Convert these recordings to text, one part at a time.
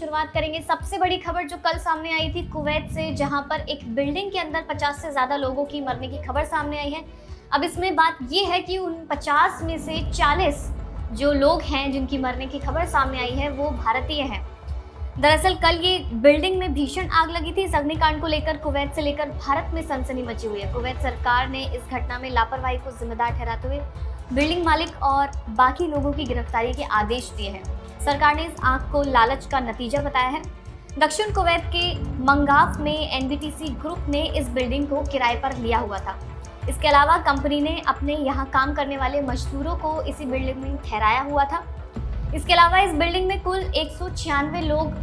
शुरुआत करेंगे सबसे बड़ी खबर जो कल सामने आई थी कुवैत से, जहां पर एक बिल्डिंग के अंदर 50 से ज्यादा लोगों की मरने की खबर सामने आई है। अब इसमें बात ये है कि उन 50 में से 40 जो लोग हैं जिनकी मरने की खबर सामने आई है वो भारतीय हैं। दरअसल कल ये बिल्डिंग में भीषण आग लगी थी। इस अग्निकांड को लेकर कुवैत से लेकर भारत में सनसनी मची हुई है। कुवैत सरकार ने इस घटना में लापरवाही को जिम्मेदार ठहराते हुए बिल्डिंग मालिक और बाकी लोगों की गिरफ्तारी के आदेश दिए हैं। सरकार ने इस आग को लालच का नतीजा बताया है। दक्षिण कुवैत के मंगाफ में एनबीटीसी ग्रुप ने इस बिल्डिंग को किराए पर लिया हुआ था। इसके अलावा कंपनी ने अपने यहाँ काम करने वाले मजदूरों को इसी बिल्डिंग में ठहराया हुआ था। इसके अलावा इस बिल्डिंग में कुल 196 लोग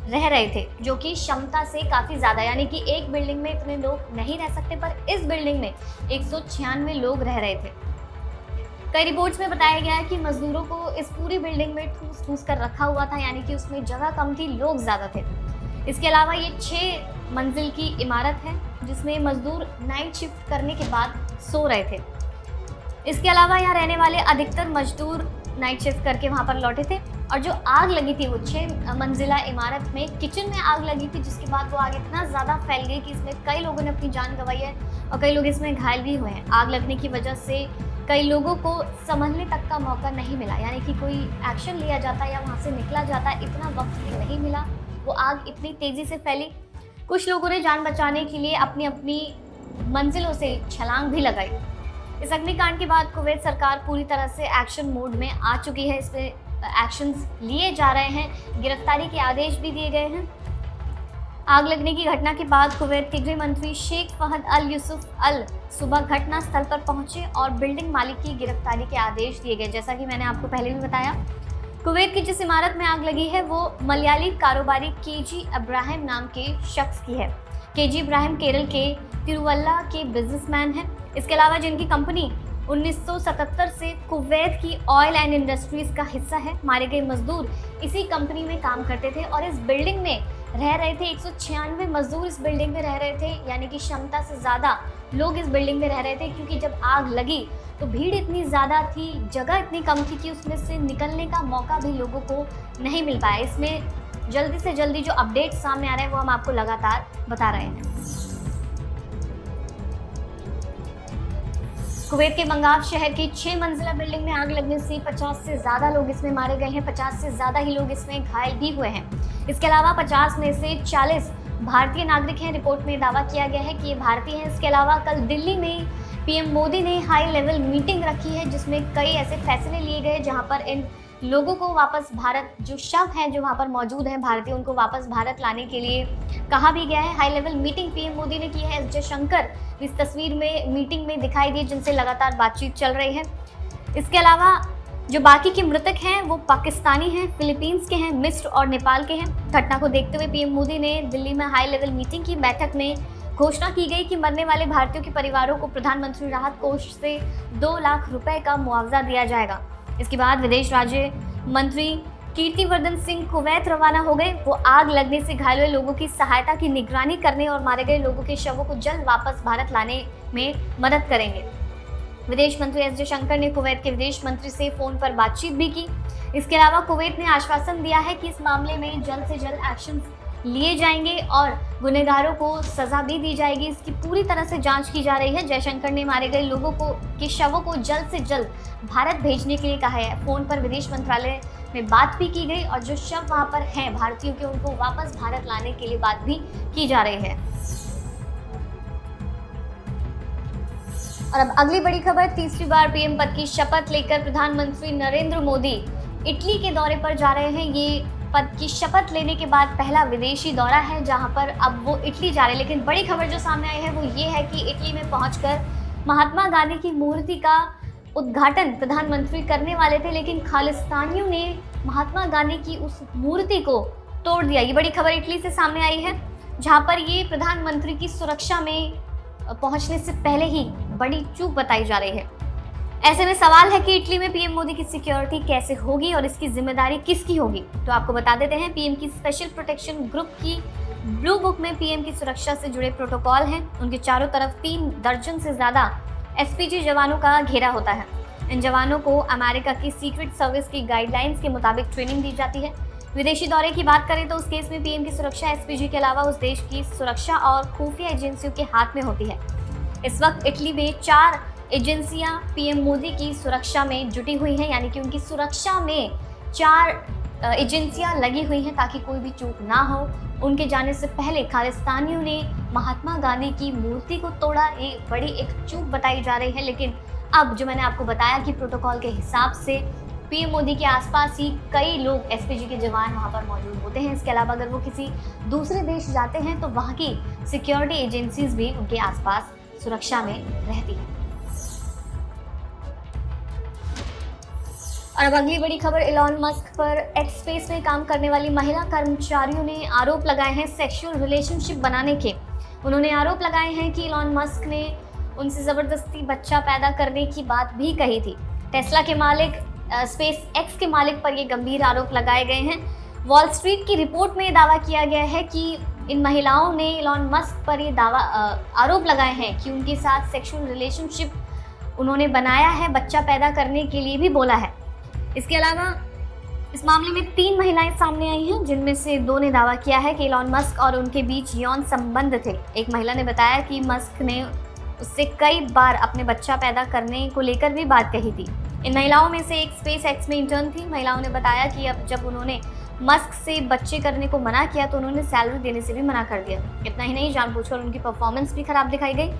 रह रहे थे, जो कि क्षमता से काफ़ी ज़्यादा, यानी कि एक बिल्डिंग में इतने लोग नहीं रह सकते, पर इस बिल्डिंग में 196 लोग रह रहे थे। कई रिपोर्ट्स में बताया गया है कि मजदूरों को इस पूरी बिल्डिंग में ठूस कर रखा हुआ था, यानी कि उसमें जगह कम थी, लोग ज़्यादा थे। इसके अलावा ये 6 मंजिल की इमारत है जिसमें मजदूर नाइट शिफ्ट करने के बाद सो रहे थे। इसके अलावा यहाँ रहने वाले अधिकतर मजदूर नाइट शिफ्ट करके वहाँ पर लौटे थे। और जो आग लगी थी वो 6 मंजिला इमारत में किचन में आग लगी थी, जिसके बाद वो आग इतना ज़्यादा फैल गई कि इसमें कई लोगों ने अपनी जान गंवाई है और कई लोग इसमें घायल भी हुए हैं। आग लगने की वजह से कई लोगों को संभलने तक का मौका नहीं मिला, यानी कि कोई एक्शन लिया जाता या वहाँ से निकला जाता, इतना वक्त भी नहीं मिला। वो आग इतनी तेज़ी से फैली। कुछ लोगों ने जान बचाने के लिए अपनी अपनी मंजिलों से छलांग भी लगाई। इस अग्निकांड के बाद कुवैत सरकार पूरी तरह से एक्शन मोड में आ चुकी है। इसमें एक्शंस लिए जा रहे हैं, गिरफ्तारी के आदेश भी दिए गए हैं। आग लगने की घटना के बाद कुवैत के गृह मंत्री शेख फहद अल यूसुफ अल सुबह घटना स्थल पर पहुंचे और बिल्डिंग मालिक की गिरफ्तारी के आदेश दिए गए। जैसा कि मैंने आपको पहले भी बताया, कुवैत की जिस इमारत में आग लगी है वो मलयाली कारोबारी केजी इब्राहिम नाम के शख्स की है। केजी इब्राहिम केरल के तिरुवल्ला के बिजनेसमैन हैं। इसके अलावा जिनकी कंपनी 1977 से कुवैत की ऑयल एंड इंडस्ट्रीज का हिस्सा है। मारे गए मजदूर इसी कंपनी में काम करते थे और इस बिल्डिंग में रह रहे थे। 196 मजदूर इस बिल्डिंग में रह रहे थे, यानी कि क्षमता से ज़्यादा लोग इस बिल्डिंग में रह रहे थे, क्योंकि जब आग लगी तो भीड़ इतनी ज़्यादा थी, जगह इतनी कम थी कि उसमें से निकलने का मौका भी लोगों को नहीं मिल पाया। इसमें जल्दी से जल्दी जो अपडेट सामने आ रहे हैं वो हम आपको लगातार बता रहे हैं। कुवैत के मंगाफ शहर की 6 मंजिला बिल्डिंग में आग लगने से 50 से ज़्यादा लोग इसमें मारे गए हैं। 50 से ज़्यादा ही लोग इसमें घायल भी हुए हैं। इसके अलावा 50 में से 40 भारतीय नागरिक हैं। रिपोर्ट में दावा किया गया है कि ये भारतीय हैं। इसके अलावा कल दिल्ली में पीएम मोदी ने हाई लेवल मीटिंग रखी है, जिसमें कई ऐसे फैसले लिए गए जहां पर इन लोगों को वापस भारत, जो शव हैं जो वहां पर मौजूद हैं भारतीय, उनको वापस भारत लाने के लिए कहा भी गया है। High level meeting PM Modi ने की है। एस जयशंकर इस तस्वीर में मीटिंग में दिखाई दिए, जिनसे लगातार बातचीत चल रही है। इसके अलावा जो बाकी के मृतक हैं वो पाकिस्तानी हैं, फिलीपींस के हैं, मिस्र और नेपाल के हैं। घटना को देखते हुए पीएम मोदी ने दिल्ली में हाई लेवल मीटिंग की बैठक में घोषणा की गई कि मरने वाले भारतीयों के परिवारों को प्रधानमंत्री राहत कोष से 2 लाख रुपए का मुआवजा दिया जाएगा। इसके बाद विदेश राज्य मंत्री कीर्तिवर्धन सिंह कुवैत रवाना हो गए। वो आग लगने से घायल हुए लोगों की सहायता की निगरानी करने और मारे गए लोगों के शवों को जल्द वापस भारत लाने में मदद करेंगे। विदेश मंत्री एस जयशंकर ने कुवैत के विदेश मंत्री से फोन पर बातचीत भी की। इसके अलावा कुवैत ने आश्वासन दिया है कि इस मामले में जल्द से जल्द एक्शन लिए जाएंगे और गुनहगारों को सजा भी दी जाएगी। इसकी पूरी तरह से जांच की जा रही है। जयशंकर ने मारे गए लोगों के शवों को जल्द से जल्द भारत भेजने के लिए कहा है। फोन पर विदेश मंत्रालय में बात भी की गई और जो शव वहां पर हैं भारतीयों के, उनको वापस भारत लाने के लिए बात भी की जा रही है। और अब अगली बड़ी खबर, तीसरी बार पीएम पद की शपथ लेकर प्रधानमंत्री नरेंद्र मोदी इटली के दौरे पर जा रहे हैं। ये पद की शपथ लेने के बाद पहला विदेशी दौरा है जहां पर अब वो इटली जा रहे हैं। लेकिन बड़ी खबर जो सामने आई है वो ये है कि इटली में पहुंचकर महात्मा गांधी की मूर्ति का उद्घाटन प्रधानमंत्री करने वाले थे, लेकिन खालिस्तानियों ने महात्मा गांधी की उस मूर्ति को तोड़ दिया। ये बड़ी खबर इटली से सामने आई है, जहां पर ये प्रधानमंत्री की सुरक्षा में पहुंचने से पहले ही बड़ी चूक बताई जा रही है। ऐसे में सवाल है कि इटली में पीएम मोदी की सिक्योरिटी कैसे होगी और इसकी जिम्मेदारी किसकी होगी। तो आपको बता देते हैं, पीएम की स्पेशल प्रोटेक्शन ग्रुप की ब्लू बुक में पीएम की सुरक्षा से जुड़े प्रोटोकॉल हैं। उनके चारों तरफ 3 दर्जन से ज्यादा एसपीजी जवानों का घेरा होता है। इन जवानों को अमेरिका की सीक्रेट सर्विस की गाइडलाइंस के मुताबिक ट्रेनिंग दी जाती है। विदेशी दौरे की बात करें तो उस केस में पीएम की सुरक्षा एसपीजी के अलावा उस देश की सुरक्षा और खुफिया एजेंसियों के हाथ में होती है। इस वक्त इटली में 4 एजेंसियां पीएम मोदी की सुरक्षा में जुटी हुई हैं, यानी कि उनकी सुरक्षा में 4 एजेंसियां लगी हुई हैं ताकि कोई भी चूक ना हो। उनके जाने से पहले खालिस्तानियों ने महात्मा गांधी की मूर्ति को तोड़ा, ये बड़ी एक चूक बताई जा रही है। लेकिन अब जो मैंने आपको बताया कि प्रोटोकॉल के हिसाब से पीएम मोदी के आसपास ही कई लोग एसपीजी के जवान वहां पर मौजूद होते हैं। इसके अलावा अगर वो किसी दूसरे देश जाते हैं तो वहां की सिक्योरिटी एजेंसीज भी उनके आसपास सुरक्षा में रहती है। और अब अगली बड़ी खबर इलॉन मस्क पर एक्स स्पेस में काम करने वाली महिला कर्मचारियों ने आरोप लगाए हैं सेक्सुअल रिलेशनशिप बनाने के। उन्होंने आरोप लगाए हैं कि इलॉन मस्क ने उनसे ज़बरदस्ती बच्चा पैदा करने की बात भी कही थी। टेस्ला के मालिक स्पेस एक्स के मालिक पर ये गंभीर आरोप लगाए गए हैं। वॉल स्ट्रीट की रिपोर्ट में दावा किया गया है कि इन महिलाओं ने इलॉन मस्क पर ये आरोप लगाए हैं कि उनके साथ सेक्सुअल रिलेशनशिप उन्होंने बनाया है, बच्चा पैदा करने के लिए भी बोला है। इसके अलावा इस मामले में 3 महिलाएं सामने आई हैं, जिनमें से 2 ने दावा किया है कि इलॉन मस्क और उनके बीच यौन संबंध थे। एक महिला ने बताया कि मस्क ने उससे कई बार अपने बच्चा पैदा करने को लेकर भी बात कही थी। इन महिलाओं में से एक स्पेस एक्स में इंटर्न थी। महिलाओं ने बताया कि अब जब उन्होंने मस्क से बच्चे करने को मना किया तो उन्होंने सैलरी देने से भी मना कर दिया। इतना ही नहीं, जानबूझकर उनकी परफॉर्मेंस भी खराब दिखाई गई।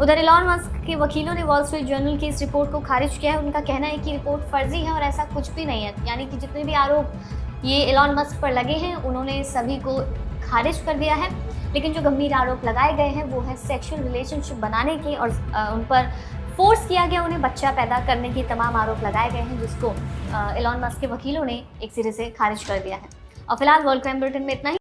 उधर इलॉन मस्क के वकीलों ने वॉल स्ट्रीट जर्नल की इस रिपोर्ट को खारिज किया है। उनका कहना है कि रिपोर्ट फर्जी है और ऐसा कुछ भी नहीं है, यानी कि जितने भी आरोप ये इलॉन मस्क पर लगे हैं उन्होंने सभी को खारिज कर दिया है। लेकिन जो गंभीर आरोप लगाए गए हैं वो है सेक्सुअल रिलेशनशिप बनाने के और उन पर फोर्स किया गया उन्हें बच्चा पैदा करने के तमाम आरोप लगाए गए हैं, जिसको इलॉन मस्क के वकीलों ने एक सिरे से खारिज कर दिया है। और फिलहाल वर्ल्ड क्राइम बुलेटिन में इतना ही।